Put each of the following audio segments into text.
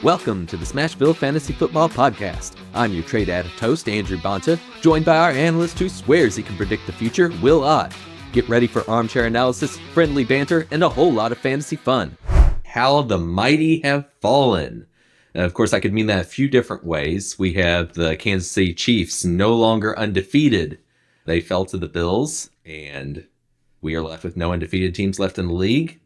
Welcome to the Smashville Fantasy Football Podcast. I'm your trade addict host, Andrew Banta, joined by our analyst who swears he can predict the future, Will Ott. Get ready for armchair analysis, friendly banter, and a whole lot of fantasy fun. How the mighty have fallen. Of course, I could mean that a few different ways. We have the Kansas City Chiefs no longer undefeated. They fell to the Bills, and we are left with no undefeated teams left in the league.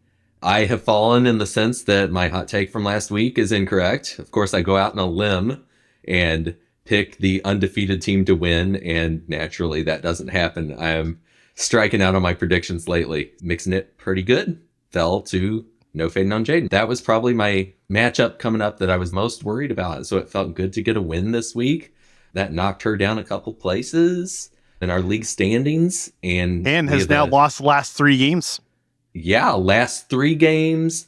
I have fallen in the sense that my hot take from last week is incorrect. Of course, I go out on a limb and pick the undefeated team to win, and naturally that doesn't happen. I am striking out on my predictions lately. Mixing it pretty good. Fell to no fading on Jaden. That was probably my matchup coming up that I was most worried about. So it felt good to get a win this week. That knocked her down a couple places in our league standings. And has now lost the last 3 games. Yeah, last 3 games,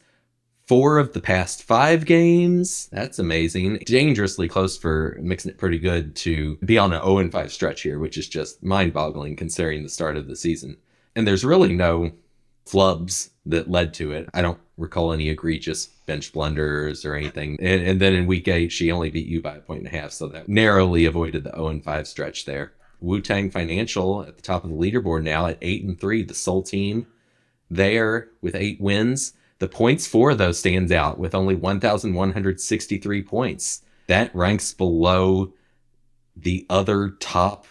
4 of the past 5 games. That's amazing. Dangerously close for mixing it pretty good to be on an 0-5 stretch here, which is just mind-boggling considering the start of the season. And there's really no flubs that led to it. I don't recall any egregious bench blunders or anything. And then in week 8, she only beat you by 1.5 points, so that narrowly avoided the 0-5 stretch there. Wu-Tang Financial at the top of the leaderboard now at 8-3, the sole team there with 8 wins. The points for those stands out with only 1,163 points. That ranks below the other top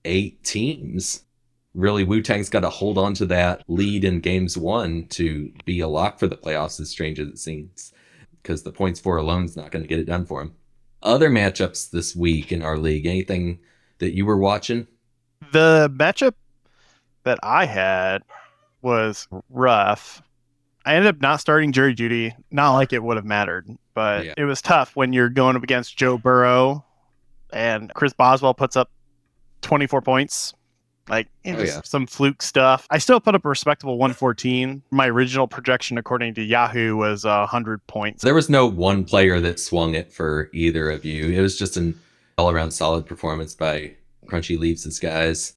8 teams. Really, Wu-Tang's got to hold on to that lead in games 1 to be a lock for the playoffs, as strange as it seems, because the points for alone is not going to get it done for him. Other matchups this week in our league, anything that you were watching? The matchup that I had was rough. I ended up not starting Jerry Jeudy. Not like it would have mattered, but It was tough when you're going up against Joe Burrow and Chris Boswell puts up 24 points. Like, some fluke stuff. I still put up a respectable 114. My original projection, according to Yahoo, was 100 points. There was no one player that swung it for either of you. It was just an all-around solid performance by Crunchy Leaves' guys,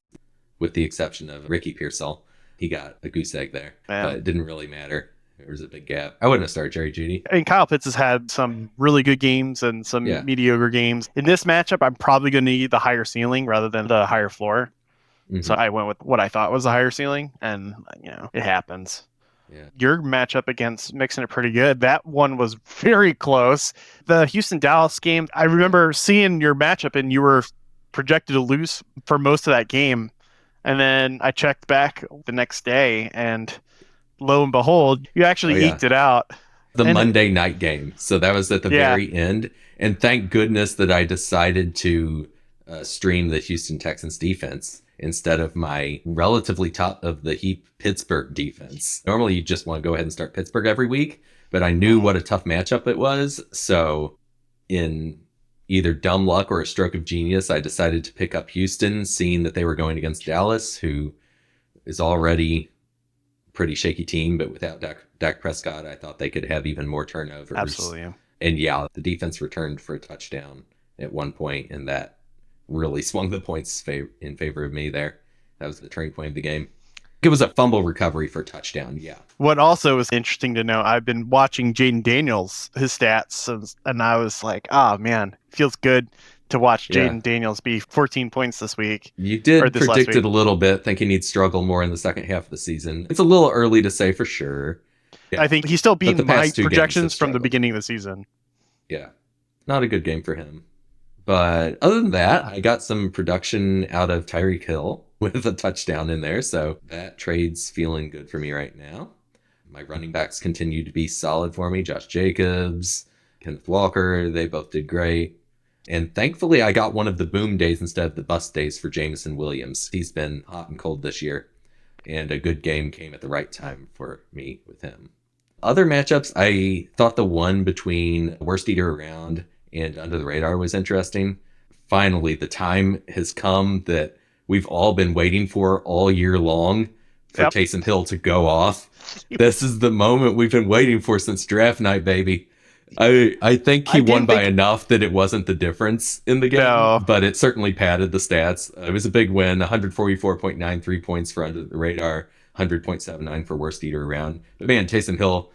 with the exception of Ricky Pearsall. He got a goose egg there, but it didn't really matter. There was a big gap. I wouldn't have started Jerry Jeudy. I mean, Kyle Pitts has had some really good games and some mediocre games. In this matchup, I'm probably going to need the higher ceiling rather than the higher floor. Mm-hmm. So I went with what I thought was the higher ceiling, and it happens. Yeah. Your matchup against mixing it pretty good. That one was very close. The Houston-Dallas game, I remember seeing your matchup, and you were projected to lose for most of that game. And then I checked back the next day, and lo and behold, you actually eked it out. The Monday night game. So that was at the very end. And thank goodness that I decided to stream the Houston Texans defense instead of my relatively top of the heap Pittsburgh defense. Normally, you just want to go ahead and start Pittsburgh every week, but I knew what a tough matchup it was. So in either dumb luck or a stroke of genius, I decided to pick up Houston, seeing that they were going against Dallas, who is already a pretty shaky team, but without Dak Prescott, I thought they could have even more turnovers. Absolutely. And the defense returned for a touchdown at one point, and that really swung the points in favor of me there. That was the turning point of the game. It was a fumble recovery for a touchdown, What also is interesting to know, I've been watching Jaden Daniels, his stats, and I was like, man, feels good to watch Jaden Daniels be 14 points this week. You did predict it a little bit, thinking he'd struggle more in the second half of the season. It's a little early to say for sure. Yeah. I think he still beat my projections from the beginning of the season. Yeah, not a good game for him. But other than that, I got some production out of Tyreek Hill with a touchdown in there. So that trade's feeling good for me right now. My running backs continue to be solid for me. Josh Jacobs, Kenneth Walker, they both did great. And thankfully, I got one of the boom days instead of the bust days for Jameson Williams. He's been hot and cold this year, and a good game came at the right time for me with him. Other matchups, I thought the one between Worst Eater Around and Under the Radar was interesting. Finally, the time has come that we've all been waiting for all year long for Taysom Hill to go off. This is the moment we've been waiting for since draft night, baby. I think he won by enough that it wasn't the difference in the game, but it certainly padded the stats. It was a big win, 144.93 points for Under the Radar, 100.79 for Worst Eater Around. But man, Taysom Hill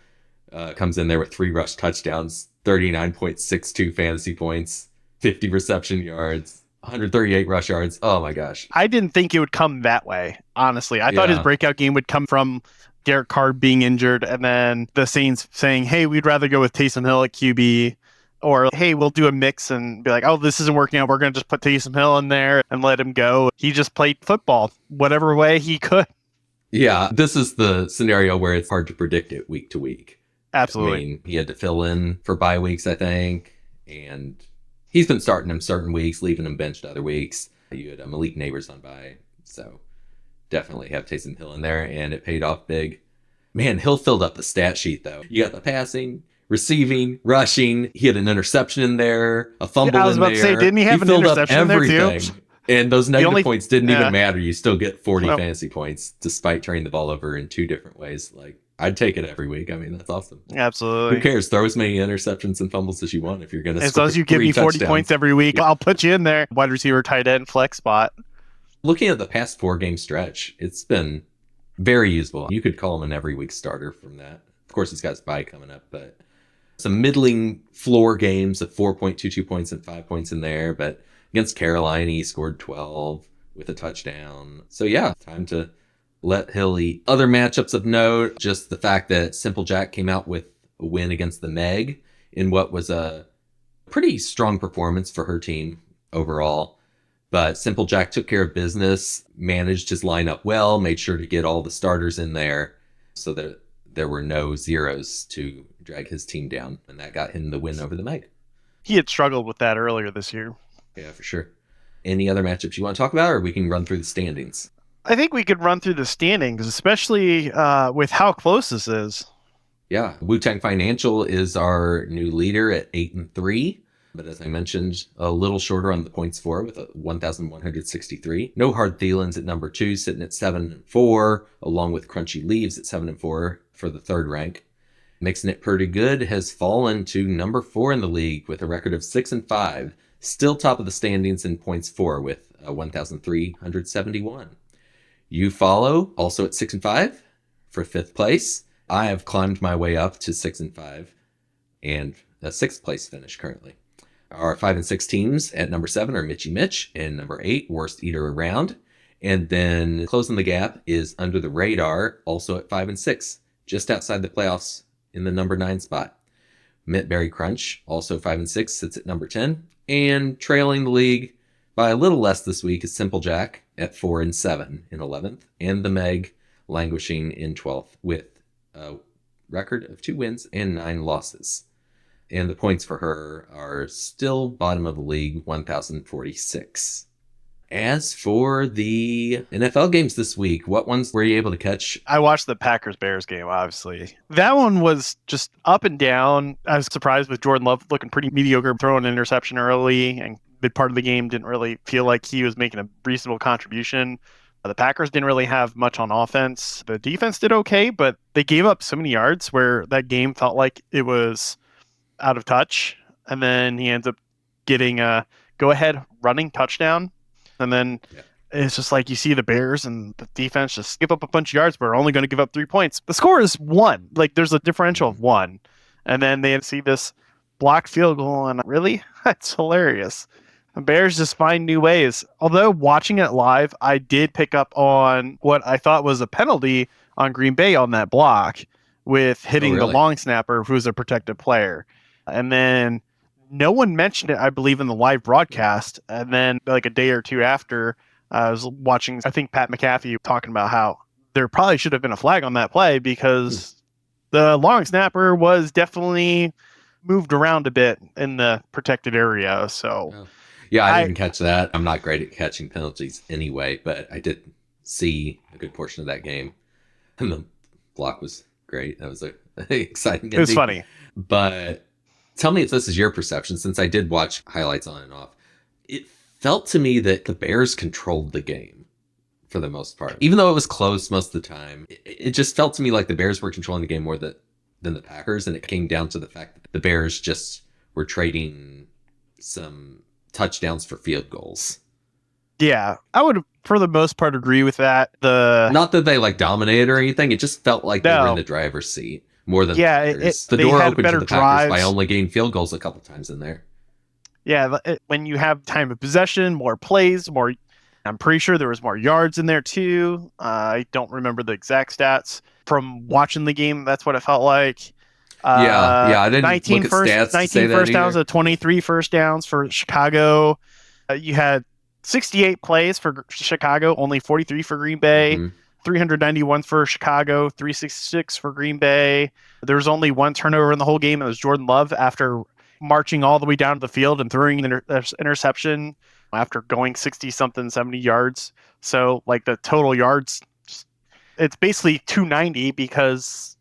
comes in there with 3 rush touchdowns, 39.62 fantasy points, 50 reception yards, 138 rush yards. Oh my gosh. I didn't think it would come that way, honestly. I thought his breakout game would come from Derek Carr being injured and then the Saints saying, hey, we'd rather go with Taysom Hill at QB. Or, hey, we'll do a mix and be like, oh, this isn't working out. We're going to just put Taysom Hill in there and let him go. He just played football whatever way he could. Yeah, this is the scenario where it's hard to predict it week to week. Absolutely. I mean, he had to fill in for bye weeks, I think. And he's been starting him certain weeks, leaving him benched other weeks. You had Malik Neighbors on bye. So definitely have Taysom Hill in there. And it paid off big. Man, Hill filled up the stat sheet, though. You got the passing, receiving, rushing. He had an interception in there, a fumble in there. I was about to say, didn't he have an interception in there too? And those negative points didn't even matter. You still get 40 fantasy points despite turning the ball over in two different ways. Like, I'd take it every week. I mean, that's awesome. Absolutely. Who cares? Throw as many interceptions and fumbles as you want if you're going to As long as you give me 40 points every week, I'll put you in there. Wide receiver, tight end, flex spot. Looking at the past 4-game stretch, it's been very usable. You could call him an every week starter from that. Of course, he's got his bye coming up, but some middling floor games of 4.22 points and 5 points in there. But against Carolina, he scored 12 with a touchdown. So yeah, time to let Hill eat. Other matchups of note, just the fact that Simple Jack came out with a win against the Meg in what was a pretty strong performance for her team overall. But Simple Jack took care of business, managed his lineup well, made sure to get all the starters in there so that there were no zeros to drag his team down. And that got him the win over the Meg. He had struggled with that earlier this year. Yeah, for sure. Any other matchups you want to talk about, or we can run through the standings? I think we could run through the standings, especially with how close this is. Yeah, Wu-Tang Financial is our new leader at 8-3. But as I mentioned, a little shorter on the points for with 1,163. No Hard Thielens at number 2, sitting at 7-4, along with Crunchy Leaves at 7-4 for the third rank. Mixing It Pretty Good has fallen to number 4 in the league with a record of 6-5. Still top of the standings in points for with 1,371. You follow also at 6-5 for 5th place. I have climbed my way up to 6-5 and a 6th place finish currently. Our 5 and 6 teams at number 7 are Mitchy Mitch, and number 8, Worst Eater Around. And then closing the gap is Under the Radar, also at 5 and 6, just outside the playoffs in the number 9 spot. Mitberry Crunch, also 5 and 6, sits at number 10. And trailing the league by a little less this week is Simple Jack at 4 and 7 in 11th. And the Meg languishing in 12th with a record of 2 wins and 9 losses. And the points for her are still bottom of the league, 1,046. As for the NFL games this week, what ones were you able to catch? I watched the Packers-Bears game, obviously. That one was just up and down. I was surprised with Jordan Love looking pretty mediocre, throwing an interception early, and mid part of the game didn't really feel like he was making a reasonable contribution. The Packers didn't really have much on offense. The defense did okay, but they gave up so many yards where that game felt like it was out of touch, and then he ends up getting a go-ahead running touchdown, and then it's just like you see the Bears and the defense just give up a bunch of yards, but are only going to give up 3 points. The score is 1. Like, there's a differential of 1, and then they see this blocked field goal, and really, that's hilarious. The Bears just find new ways. Although watching it live, I did pick up on what I thought was a penalty on Green Bay on that block with hitting the long snapper, who's a protected player. And then no one mentioned it, I believe, in the live broadcast. And then like a day or two after, I was watching, I think, Pat McAfee talking about how there probably should have been a flag on that play because the long snapper was definitely moved around a bit in the protected area. So yeah, I didn't catch that. I'm not great at catching penalties anyway, but I did see a good portion of that game. And the block was great. That was exciting. It was funny. But tell me if this is your perception, since I did watch highlights on and off. It felt to me that the Bears controlled the game for the most part. Even though it was close most of the time, it just felt to me like the Bears were controlling the game more than the Packers, and it came down to the fact that the Bears just were trading some touchdowns for field goals. Yeah, I would, for the most part, agree with that. Not that they dominated or anything. It just felt like they were in the driver's seat. more than Yeah, the Packers. The they door had opened better to the Packers by drives. only getting field goals a couple times in there. Yeah, when you have time of possession, more plays, more. I'm pretty sure there was more yards in there too. I don't remember the exact stats from watching the game. That's what it felt like. Yeah, I didn't look at stats to say 19 that first downs either. to 23 first downs for Chicago. You had 68 plays for Chicago, only 43 for Green Bay. Mm-hmm. 391 for Chicago, 366 for Green Bay. There was only one turnover in the whole game. It was Jordan Love after marching all the way down to the field and throwing an interception after going 60-something, 70 yards. So, like, the total yards, it's basically 290 because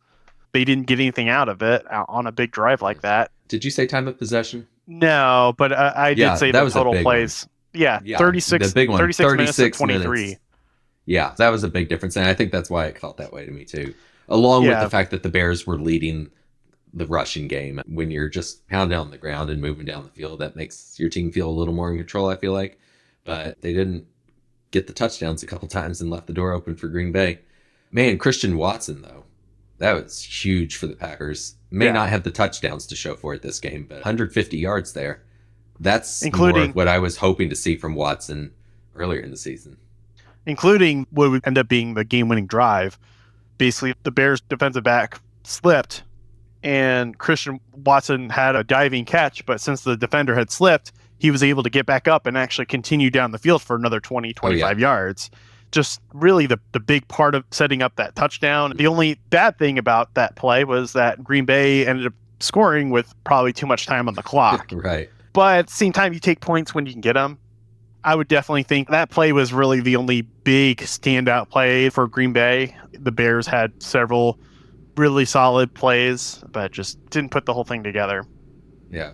they didn't get anything out of it on a big drive like that. Did you say time of possession? No, but I did say that the was total a big plays. One. Yeah, 36, the big one, 36 minutes to 23. Minutes. Yeah, that was a big difference, and I think that's why it felt that way to me too. Along with the fact that the Bears were leading the rushing game. When you're just pounding on the ground and moving down the field, that makes your team feel a little more in control, I feel like. But they didn't get the touchdowns a couple times and left the door open for Green Bay. Man, Christian Watson, though, that was huge for the Packers. May not have the touchdowns to show for it this game, but 150 yards there. That's more of what I was hoping to see from Watson earlier in the season. Including what would end up being the game-winning drive. Basically, the Bears' defensive back slipped, and Christian Watson had a diving catch, but since the defender had slipped, he was able to get back up and actually continue down the field for another 20, 25 yards. Just really the big part of setting up that touchdown. The only bad thing about that play was that Green Bay ended up scoring with probably too much time on the clock. Right. But at the same time, you take points when you can get them. I would definitely think that play was really the only big standout play for Green Bay. The Bears had several really solid plays, but just didn't put the whole thing together. Yeah.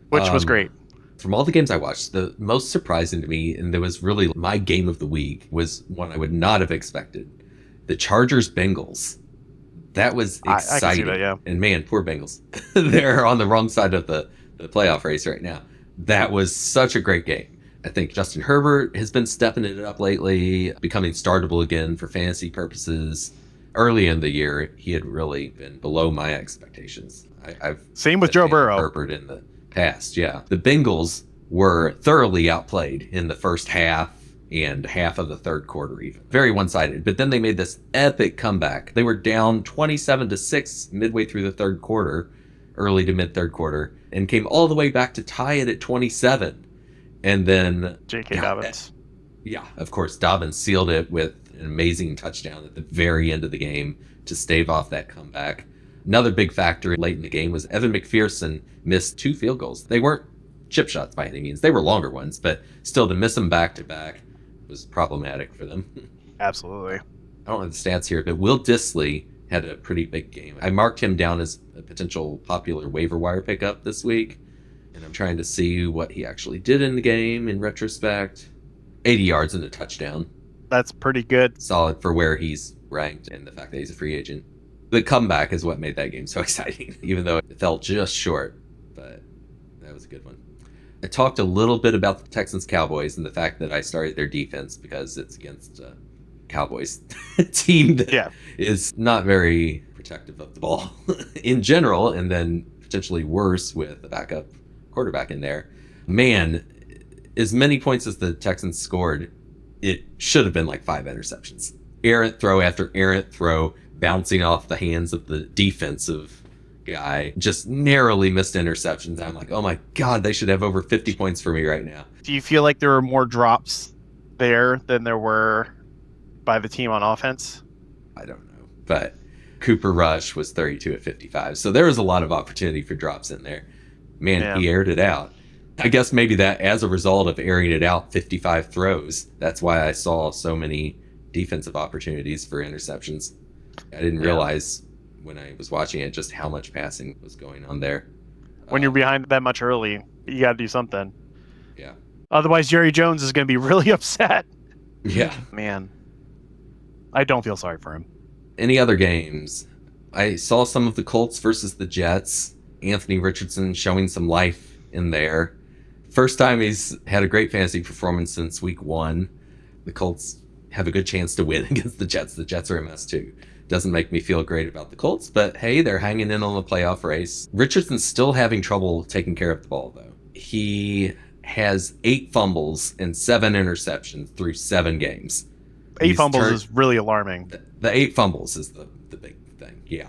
Which was great. From all the games I watched, the most surprising to me, and there was really my game of the week, was one I would not have expected. The Chargers-Bengals. That was exciting. I can see that, yeah. And man, poor Bengals. They're on the wrong side of the playoff race right now. That was such a great game. I think Justin Herbert has been stepping it up lately, becoming startable again for fantasy purposes. Early in the year, he had really been below my expectations. Same with Joe Burrow. Herbert in the past, yeah. The Bengals were thoroughly outplayed in the first half and half of the third quarter even. Very one-sided. But then they made this epic comeback. They were down 27-6 midway through the third quarter, early to mid-third quarter, and came all the way back to tie it at 27. And then J.K. Dobbins. Yeah, of course, Dobbins sealed it with an amazing touchdown at the very end of the game to stave off that comeback. Another big factor late in the game was Evan McPherson missed 2 field goals. They weren't chip shots by any means. They were longer ones, but still to miss them back-to-back was problematic for them. Absolutely. I don't have the stats here, but Will Dissly had a pretty big game. I marked him down as a potential popular waiver wire pickup this week. And I'm trying to see what he actually did in the game in retrospect. 80 yards and a touchdown. That's pretty good. Solid for where he's ranked and the fact that he's a free agent. The comeback is what made that game so exciting, even though it fell just short. But that was a good one. I talked a little bit about the Texans-Cowboys and the fact that I started their defense because it's against a Cowboys team that is not very protective of the ball in general, and then potentially worse with the backup quarterback in there. Man, as many points as the Texans scored, it should have been like 5 interceptions. Errant throw after errant throw, bouncing off the hands of the defensive guy. Just narrowly missed interceptions. I'm like, oh my God, they should have over 50 points for me right now. Do you feel like there were more drops there than there were by the team on offense? I don't know. But Cooper Rush was 32 at 55. So there was a lot of opportunity for drops in there. Man, he aired it out. I guess maybe that as a result of airing it out 55 throws, that's why I saw so many defensive opportunities for interceptions. I didn't realize when I was watching it just how much passing was going on there. When you're behind that much early, you got to do something. Yeah. Otherwise, Jerry Jones is going to be really upset. Yeah. Man, I don't feel sorry for him. Any other games? I saw some of the Colts versus the Jets. Anthony Richardson showing some life in there. First time he's had a great fantasy performance since week 1. The Colts have a good chance to win against the Jets. The Jets are a mess too. Doesn't make me feel great about the Colts, but hey, they're hanging in on the playoff race. Richardson's still having trouble taking care of the ball, though. He has 8 fumbles and 7 interceptions through 7 games. 8 fumbles is really alarming. The 8 fumbles is the big thing, yeah.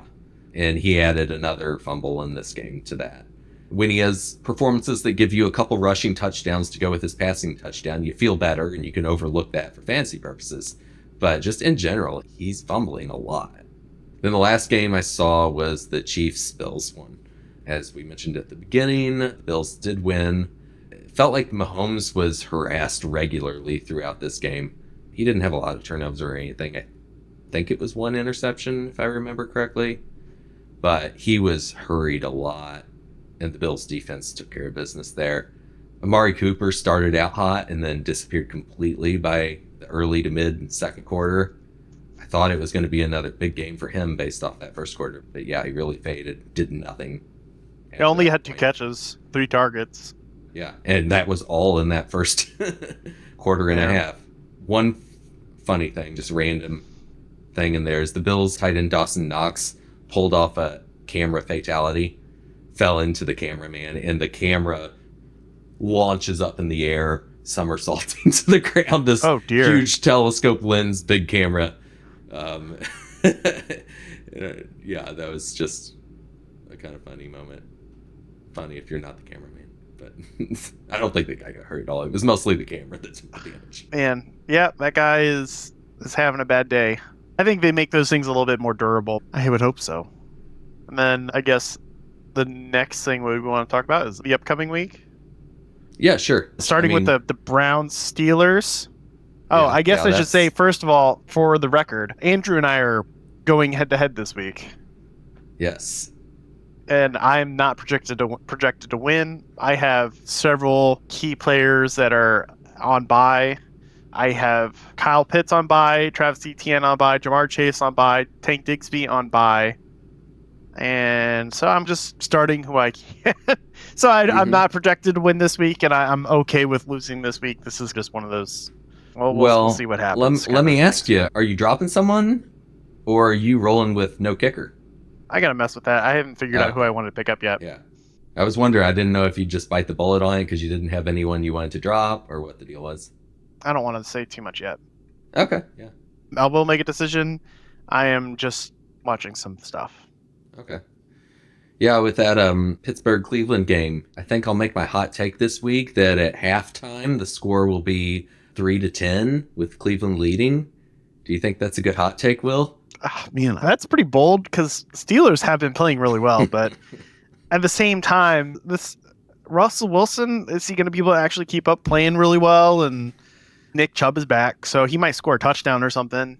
And he added another fumble in this game to that. When he has performances that give you a couple rushing touchdowns to go with his passing touchdown, you feel better, and you can overlook that for fantasy purposes. But just in general, he's fumbling a lot. Then the last game I saw was the Chiefs-Bills one. As we mentioned at the beginning, the Bills did win. It felt like Mahomes was harassed regularly throughout this game. He didn't have a lot of turnovers or anything. I think it was 1 interception, if I remember correctly. But he was hurried a lot, and the Bills' defense took care of business there. Amari Cooper started out hot and then disappeared completely by the early to mid second quarter. I thought it was going to be another big game for him based off that first quarter. But yeah, he really faded, did nothing. He only had 2 catches, 3 targets. Yeah, and that was all in that first quarter and a half. One funny thing, just random thing in there, is the Bills tight end Dawson Knox pulled off a camera fatality, fell into the cameraman, and the camera launches up in the air, somersaulting to the ground. This huge telescope lens, big camera. Yeah, that was just a kind of funny moment. Funny if you're not the cameraman, but I don't think the guy got hurt at all. It was mostly the camera that took the damage. Man, yeah, that guy is having a bad day. I think they make those things a little bit more durable. I would hope so. And then I guess the next thing we want to talk about is the upcoming week. Yeah, sure. Starting with the Browns Steelers. Oh, yeah, I guess I should say, first of all, for the record, Andrew and I are going head to head this week. Yes. And I'm not projected to win. I have several key players that are on bye. I have Kyle Pitts on bye, Travis Etienne on bye, Jamar Chase on bye, Tank Bigsby on bye. And so I'm just starting who I can. So I'm not projected to win this week, and I'm okay with losing this week. This is just one of those. Well, we'll see what happens. Let me ask you, are you dropping someone, or are you rolling with no kicker? I got to mess with that. I haven't figured out who I wanted to pick up yet. Yeah. I was wondering, I didn't know if you'd just bite the bullet on it because you didn't have anyone you wanted to drop, or what the deal was. I don't want to say too much yet. Okay, yeah. I will make a decision. I am just watching some stuff. Okay. Yeah, with that Pittsburgh-Cleveland game, I think I'll make my hot take this week that at halftime, the score will be 3-10 with Cleveland leading. Do you think that's a good hot take, Will? Man, that's pretty bold because Steelers have been playing really well, but at the same time, this Russell Wilson, is he going to be able to actually keep up playing really well? And Nick Chubb is back, so he might score a touchdown or something.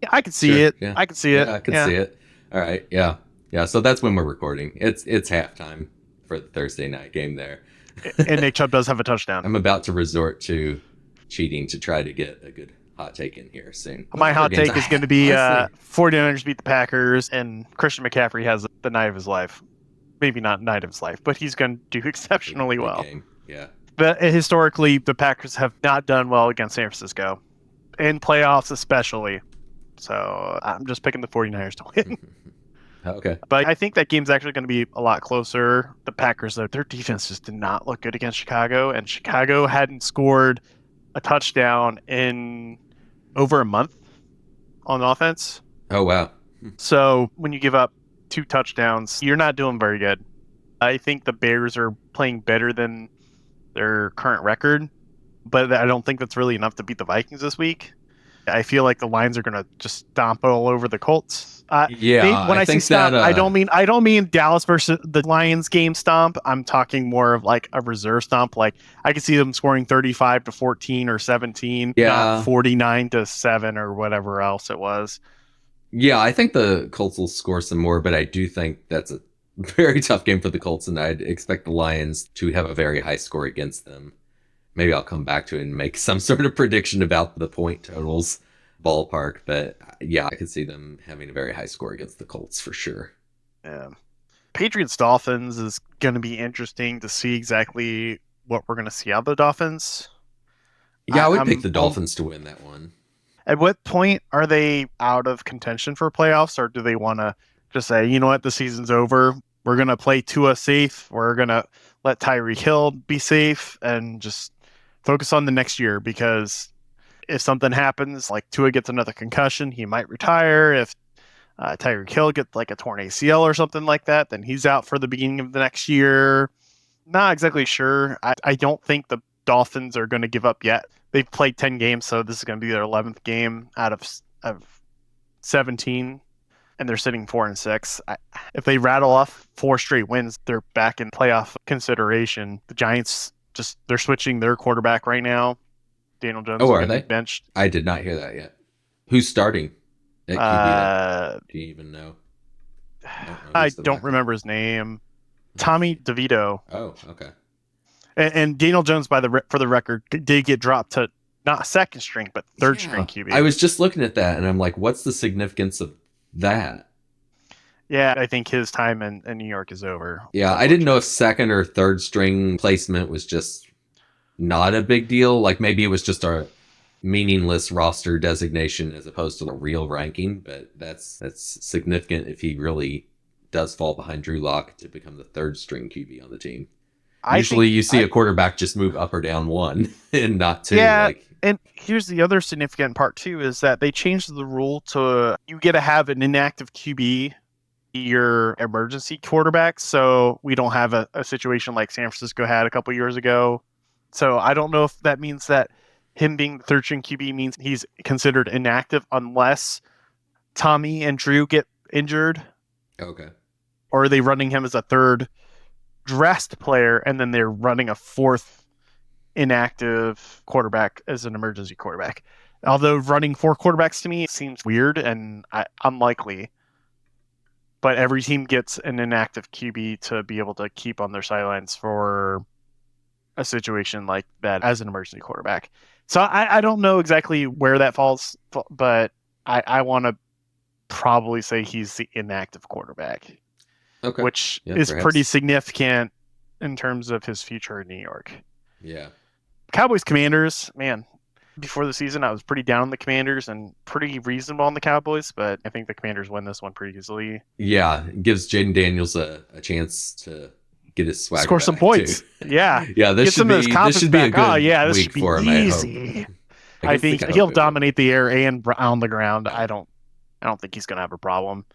Yeah, I can see it. Yeah. I can see it. I can see it. All right. Yeah. Yeah. So that's when we're recording. It's halftime for the Thursday night game there. And Nick Chubb does have a touchdown. I'm about to resort to cheating to try to get a good hot take in here soon. My hot take is going to be 49ers beat the Packers, and Christian McCaffrey has the night of his life. Maybe not night of his life, but he's going to do exceptionally well. Game. Yeah. But historically, the Packers have not done well against San Francisco, in playoffs especially. So I'm just picking the 49ers to win. Okay. But I think that game's actually going to be a lot closer. The Packers, their defense just did not look good against Chicago, and Chicago hadn't scored a touchdown in over a month on offense. Oh, wow. So when you give up 2 touchdowns, you're not doing very good. I think the Bears are playing better than their current record, but I don't think that's really enough to beat the Vikings this week. I feel like the Lions are going to just stomp all over the Colts. When I say stomp, I don't mean Dallas versus the Lions game stomp. I'm talking more of like a reserve stomp. Like I could see them scoring 35-14 or 17, not 49-7 or whatever else it was. Yeah, I think the Colts will score some more, but I do think that's a very tough game for the Colts, and I'd expect the Lions to have a very high score against them. Maybe I'll come back to it and make some sort of prediction about the point totals ballpark. But yeah, I could see them having a very high score against the Colts for sure. Yeah. Patriots-Dolphins is going to be interesting to see exactly what we're going to see out of the Dolphins. Yeah, I would pick the Dolphins to win that one. At what point are they out of contention for playoffs, or do they want to just say, you know what, the season's over. We're going to play Tua safe. We're going to let Tyreek Hill be safe and just focus on the next year, because if something happens, like Tua gets another concussion, he might retire. If Tyreek Hill gets like a torn ACL or something like that, then he's out for the beginning of the next year. Not exactly sure. I don't think the Dolphins are going to give up yet. They've played 10 games, so this is going to be their 11th game out of 17, and they're sitting 4-6. If they rattle off 4 straight wins, they're back in playoff consideration. The Giants they're switching their quarterback right now. Daniel Jones is are they benched. I did not hear that yet. Who's starting at QB? Do you even know? I don't remember his name. Tommy DeVito. Oh, okay. And Daniel Jones, for the record, did get dropped to not second string, but third string QB. I was just looking at that, and I'm like, what's the significance of that? Yeah, I think his time in New York is over. Yeah, I didn't know if second or third string placement was just not a big deal. Like maybe it was just a meaningless roster designation as opposed to the real ranking, but that's significant if he really does fall behind Drew Lock to become the third string QB on the team. Usually you see a quarterback just move up or down one and not two. Yeah, and here's the other significant part too, is that they changed the rule to you get to have an inactive QB, your emergency quarterback, so we don't have a situation like San Francisco had a couple years ago. So I don't know if that means that him being the third string QB means he's considered inactive unless Tommy and Drew get injured. Okay. Or are they running him as a third dressed player, and then they're running a fourth inactive quarterback as an emergency quarterback? Although running 4 quarterbacks to me seems weird and unlikely. But every team gets an inactive QB to be able to keep on their sidelines for a situation like that as an emergency quarterback. So I don't know exactly where that falls, but I want to probably say he's the inactive quarterback. Okay. Which is perhaps pretty significant in terms of his future in New York. Yeah. Cowboys Commanders, man, before the season I was pretty down on the Commanders and pretty reasonable on the Cowboys, but I think the Commanders win this one pretty easily. Yeah, it gives Jaden Daniels a chance to get his swagger score some points. Too. Yeah. Yeah, this should be a good week for him. Easy. I think he'll dominate the air and on the ground. I don't think he's going to have a problem.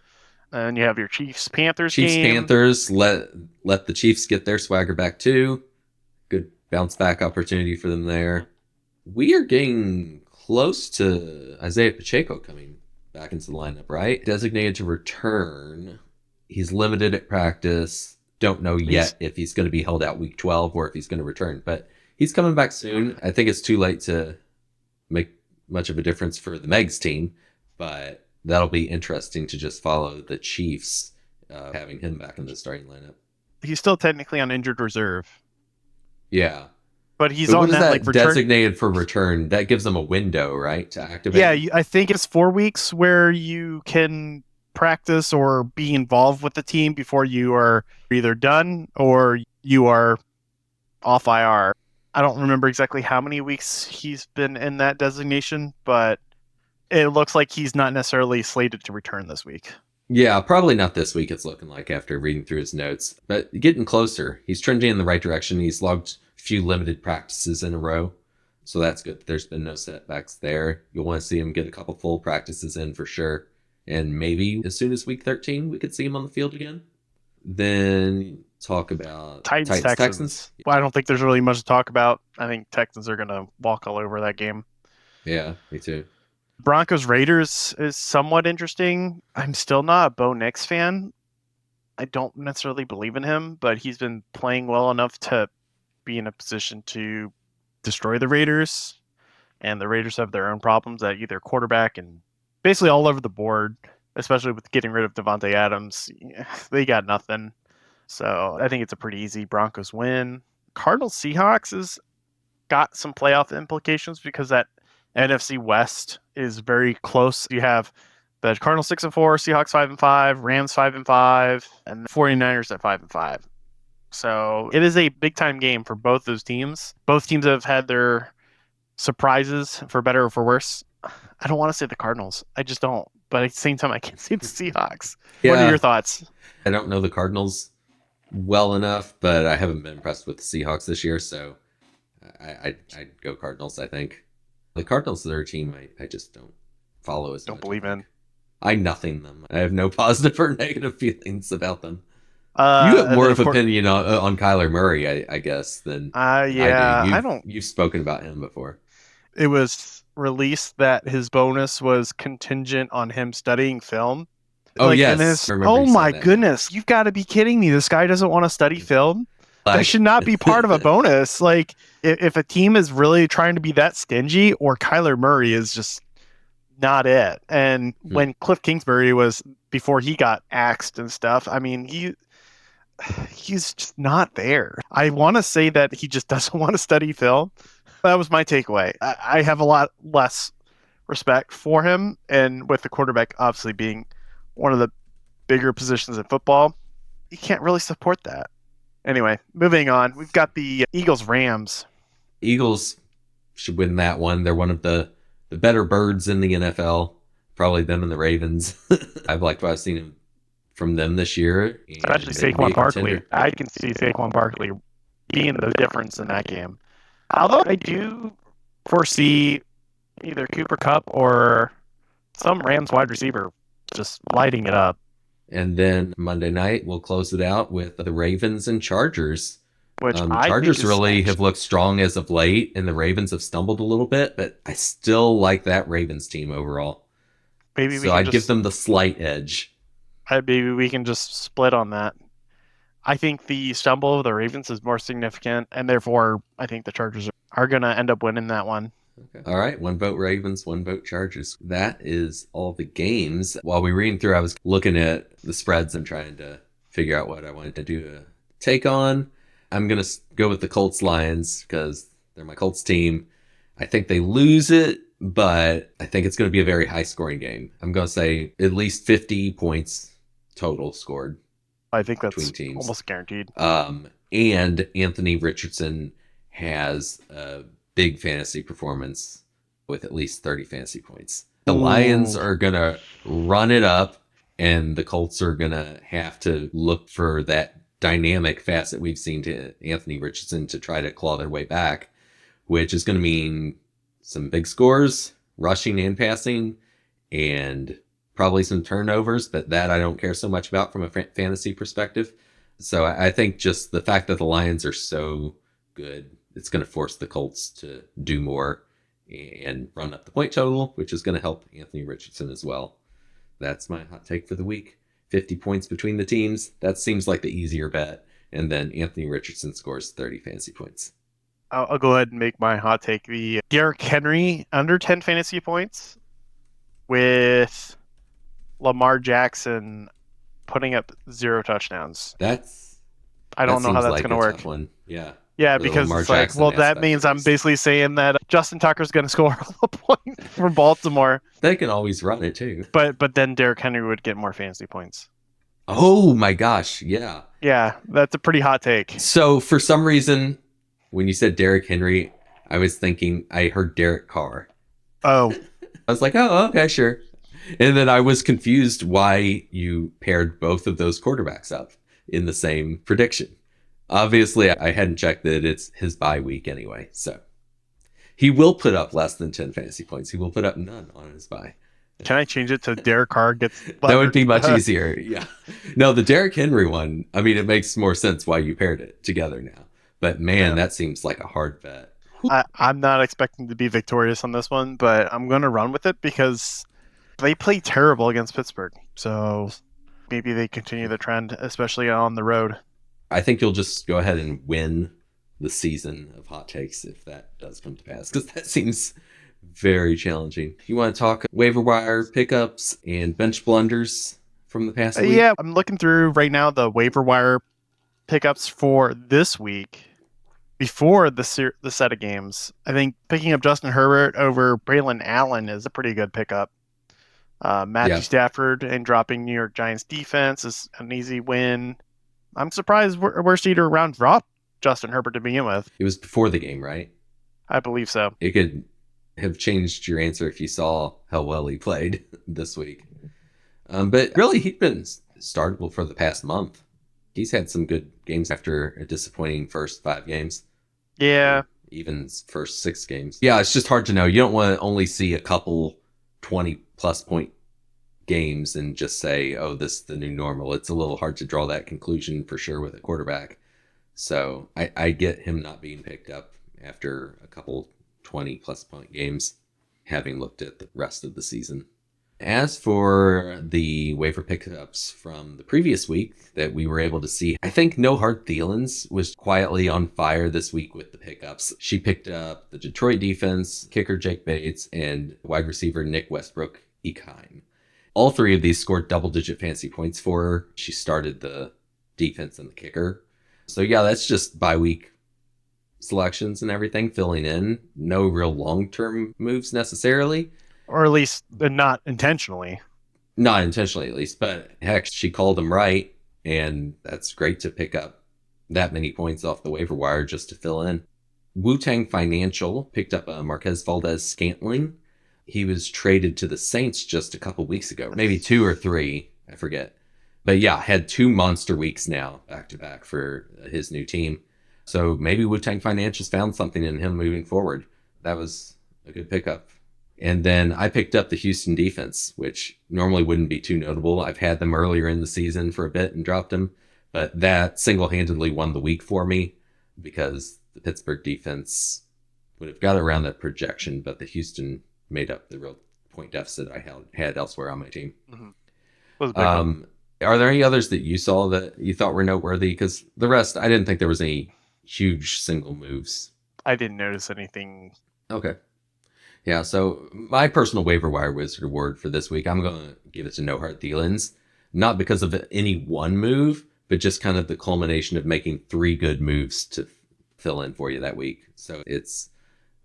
And you have your Chiefs-Panthers game. Chiefs-Panthers, let the Chiefs get their swagger back too. Good bounce-back opportunity for them there. We are getting close to Isaiah Pacheco coming back into the lineup, right? Designated to return. He's limited at practice. Don't know yet if he's going to be held out week 12 or if he's going to return. But he's coming back soon. I think it's too late to make much of a difference for the Megs team, but that'll be interesting to just follow the Chiefs having him back in the starting lineup. He's still technically on injured reserve. Yeah. But he's on that like return designated for return. That gives them a window, right, to activate? Yeah, I think it's 4 weeks where you can practice or be involved with the team before you are either done or you are off IR. I don't remember exactly how many weeks he's been in that designation, but it looks like he's not necessarily slated to return this week. Yeah, probably not this week, it's looking like, after reading through his notes. But getting closer. He's trending in the right direction. He's logged a few limited practices in a row, so that's good. There's been no setbacks there. You'll want to see him get a couple full practices in for sure. And maybe as soon as week 13, we could see him on the field again. Then talk about Titans. Well, I don't think there's really much to talk about. I think Texans are going to walk all over that game. Yeah, me too. Broncos Raiders is somewhat interesting. I'm still not a Bo Nix fan. I don't necessarily believe in him, but he's been playing well enough to be in a position to destroy the Raiders. And the Raiders have their own problems at either quarterback and basically all over the board, especially with getting rid of Devontae Adams. They got nothing. So I think it's a pretty easy Broncos win. Cardinals Seahawks has got some playoff implications because that NFC West is very close. You have the Cardinals 6-4, Seahawks 5-5, Rams 5-5, and the 49ers at 5-5. So it is a big time game for both those teams. Both teams have had their surprises, for better or for worse. I don't want to say the Cardinals. I just don't. But at the same time, I can't say the Seahawks. Yeah. What are your thoughts? I don't know the Cardinals well enough, but I haven't been impressed with the Seahawks this year, so I'd go Cardinals, I think. The Cardinals are a team I just don't follow as much. Don't believe in. I nothing them. I have no positive or negative feelings about them. You have more of opinion on Kyler Murray, I guess, than yeah, I do. You've spoken about him before. It was released that his bonus was contingent on him studying film. Oh, yes. Oh, my goodness. You've got to be kidding me. This guy doesn't want to study film? That should not be part of a bonus. Like, if a team is really trying to be that stingy, or Kyler Murray is just not it. And when Cliff Kingsbury was, before he got axed and stuff, I mean, he's just not there. I want to say that he just doesn't want to study film. That was my takeaway. I have a lot less respect for him, and with the quarterback obviously being one of the bigger positions in football, you can't really support that. Anyway, moving on. We've got the Eagles-Rams. Eagles should win that one. They're one of the better birds in the NFL. Probably them and the Ravens. I've liked what I've seen from them this year. Especially Saquon Barkley. I can see Saquon Barkley being the difference in that game. Although I do foresee either Cooper Kupp or some Rams wide receiver just lighting it up. And then Monday night, we'll close it out with the Ravens and Chargers. Which Chargers really have looked strong as of late, and the Ravens have stumbled a little bit, but I still like that Ravens team overall. I'd give them the slight edge. Maybe we can just split on that. I think the stumble of the Ravens is more significant, and therefore I think the Chargers are going to end up winning that one. Okay. All right. 1 vote Ravens, 1 vote Chargers. That is all the games. While we were reading through, I was looking at the spreads and trying to figure out what I wanted to do a take on. I'm going to go with the Colts Lions because they're my Colts team. I think they lose it, but I think it's going to be a very high scoring game. I'm going to say at least 50 points total scored. I think that's almost guaranteed. And Anthony Richardson has a big fantasy performance with at least 30 fantasy points. The Lions are going to run it up, and the Colts are going to have to look for that dynamic facet we've seen to Anthony Richardson to try to claw their way back, which is going to mean some big scores, rushing and passing, and probably some turnovers, but that I don't care so much about from a fantasy perspective. So I think just the fact that the Lions are so good, it's going to force the Colts to do more and run up the point total, which is going to help Anthony Richardson as well. That's my hot take for the week. 50 points between the teams. That seems like the easier bet. And then Anthony Richardson scores 30 fantasy points. I'll go ahead and make my hot take. The Derrick Henry under 10 fantasy points with Lamar Jackson putting up 0 touchdowns. I don't know how that's going to work. Yeah. Yeah, because it's like, well, that means I'm basically saying that Justin Tucker's going to score a point for Baltimore. They can always run it too. But then Derrick Henry would get more fantasy points. Oh my gosh, yeah. Yeah, that's a pretty hot take. So for some reason, when you said Derrick Henry, I was thinking I heard Derek Carr. Oh. I was like, oh, okay, sure. And then I was confused why you paired both of those quarterbacks up in the same prediction. Obviously, I hadn't checked that it's his bye week anyway. So he will put up less than 10 fantasy points. He will put up none on his bye. Can I change it to Derek Carr gets That would be much easier. Yeah. No, the Derrick Henry one, I mean, it makes more sense why you paired it together now. But man, that seems like a hard bet. I'm not expecting to be victorious on this one, but I'm going to run with it because they play terrible against Pittsburgh. So maybe they continue the trend, especially on the road. I think you'll just go ahead and win the season of hot takes if that does come to pass, because that seems very challenging. You want to talk waiver wire pickups and bench blunders from the past week? Yeah, I'm looking through right now the waiver wire pickups for this week before the set of games. I think picking up Justin Herbert over Braylon Allen is a pretty good pickup. Matthew Stafford and dropping New York Giants defense is an easy win. I'm surprised where Cedar round dropped Justin Herbert to begin with. It was before the game, right? I believe so. It could have changed your answer if you saw how well he played this week. But really, he's been startable for the past month. He's had some good games after a disappointing first 5 games. Yeah. Even first 6 games. Yeah, it's just hard to know. You don't want to only see a couple 20-plus point games and just say, oh, this is the new normal. It's a little hard to draw that conclusion for sure with a quarterback. So I get him not being picked up after a couple 20-plus point games, having looked at the rest of the season. As for the waiver pickups from the previous week that we were able to see, I think No Hard Thielens was quietly on fire this week with the pickups. She picked up the Detroit defense, kicker Jake Bates, and wide receiver Nick Westbrook-Ekheim. All 3 of these scored double-digit fantasy points for her. She started the defense and the kicker. So yeah, that's just bye-week selections and everything filling in. No real long-term moves necessarily. Or at least not intentionally. Not intentionally, at least. But heck, she called them right. And that's great to pick up that many points off the waiver wire just to fill in. Wu-Tang Financial picked up Marquez Valdez-Scantling. He was traded to the Saints just a couple weeks ago. Maybe 2 or 3. I forget. But yeah, had 2 monster weeks now back-to-back for his new team. So maybe Wu-Tang Financial's found something in him moving forward. That was a good pickup. And then I picked up the Houston defense, which normally wouldn't be too notable. I've had them earlier in the season for a bit and dropped them. But that single-handedly won the week for me because the Pittsburgh defense would have got around that projection, but the Houston made up the real point deficit I had elsewhere on my team. Mm-hmm. Are there any others that you saw that you thought were noteworthy? Because the rest, I didn't think there was any huge single moves. I didn't notice anything. Okay. Yeah, so my personal waiver wire wizard award for this week, I'm going to give it to No Hard Thielens. Not because of any one move, but just kind of the culmination of making 3 good moves to fill in for you that week. So it's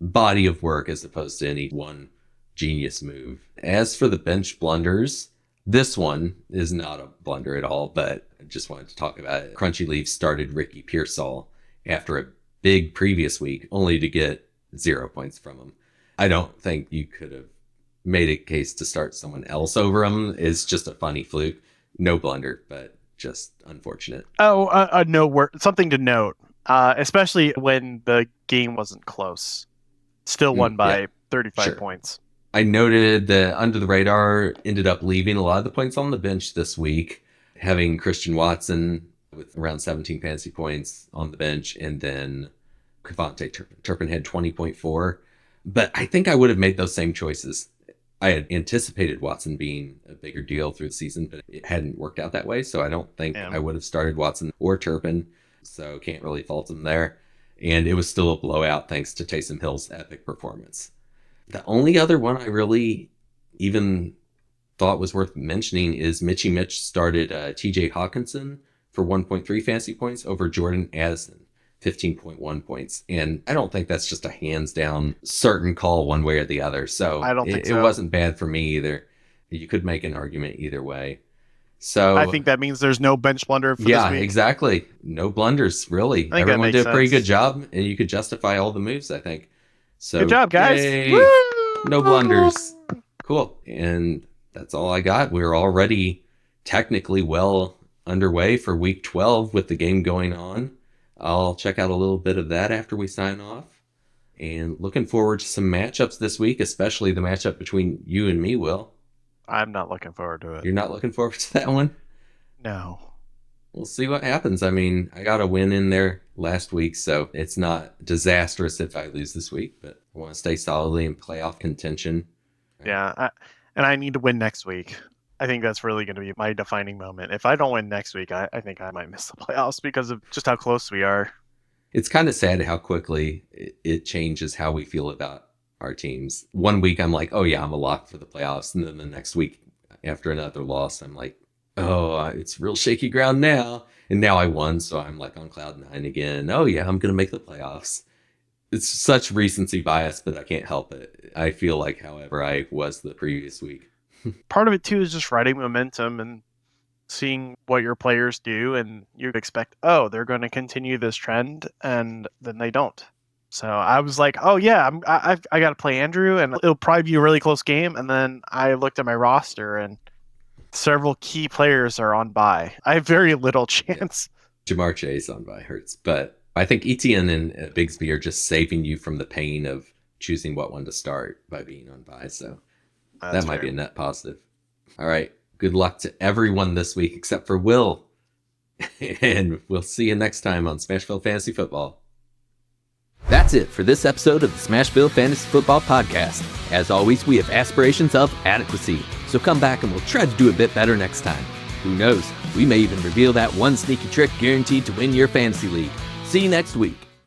body of work as opposed to any one genius move. As for the bench blunders, this one is not a blunder at all, but I just wanted to talk about it. Crunchy Leaf started Ricky Pearsall after a big previous week, only to get 0 points from him. I don't think you could have made a case to start someone else over him. It's just a funny fluke. No blunder, but just unfortunate. Oh, something to note, especially when the game wasn't close. Still won by 35 points. I noted that Under the Radar ended up leaving a lot of the points on the bench this week, having Christian Watson with around 17 fantasy points on the bench, and then Devontae Turpin had 20.4. But I think I would have made those same choices. I had anticipated Watson being a bigger deal through the season, but it hadn't worked out that way. So I don't think I would have started Watson or Turpin. So can't really fault him there. And it was still a blowout thanks to Taysom Hill's epic performance. The only other one I really even thought was worth mentioning is Mitchie Mitch started TJ Hawkinson for 1.3 fantasy points over Jordan Addison. 15.1 points. And I don't think that's just a hands down certain call one way or the other. So I don't think so. It wasn't bad for me either. You could make an argument either way. So I think that means there's no bench blunder for this week. Yeah, exactly. No blunders, really. Everyone did a pretty good job, and you could justify all the moves, I think. So good job, guys. No blunders. Cool. And that's all I got. We're already technically well underway for week 12 with the game going on. I'll check out a little bit of that after we sign off. And looking forward to some matchups this week, especially the matchup between you and me, Will. I'm not looking forward to it. You're not looking forward to that one? No. We'll see what happens. I mean, I got a win in there last week, so it's not disastrous if I lose this week, but I want to stay solidly in playoff contention. Yeah, and I need to win next week. I think that's really going to be my defining moment. If I don't win next week, I think I might miss the playoffs because of just how close we are. It's kind of sad how quickly it changes how we feel about our teams. One week I'm like, oh yeah, I'm a lock for the playoffs. And then the next week after another loss, I'm like, oh, it's real shaky ground now. And now I won, so I'm like on cloud 9 again. Oh yeah, I'm going to make the playoffs. It's such recency bias, but I can't help it. I feel like, however, I was the previous week. Part of it too is just riding momentum and seeing what your players do, and you expect, oh, they're going to continue this trend, and then they don't. So I was like, oh yeah, I got to play Andrew, and it'll probably be a really close game. And then I looked at my roster, and several key players are on bye. I have very little chance. Yeah. Jamar Chase on bye hurts, but I think Etienne and Bigsby are just saving you from the pain of choosing what one to start by being on bye. So that might be a net positive. All right. Good luck to everyone this week except for Will. And we'll see you next time on Smashville Fantasy Football. That's it for this episode of the Smashville Fantasy Football Podcast. As always, we have aspirations of adequacy, so come back and we'll try to do a bit better next time. Who knows, we may even reveal that one sneaky trick guaranteed to win your fantasy league. See you next week.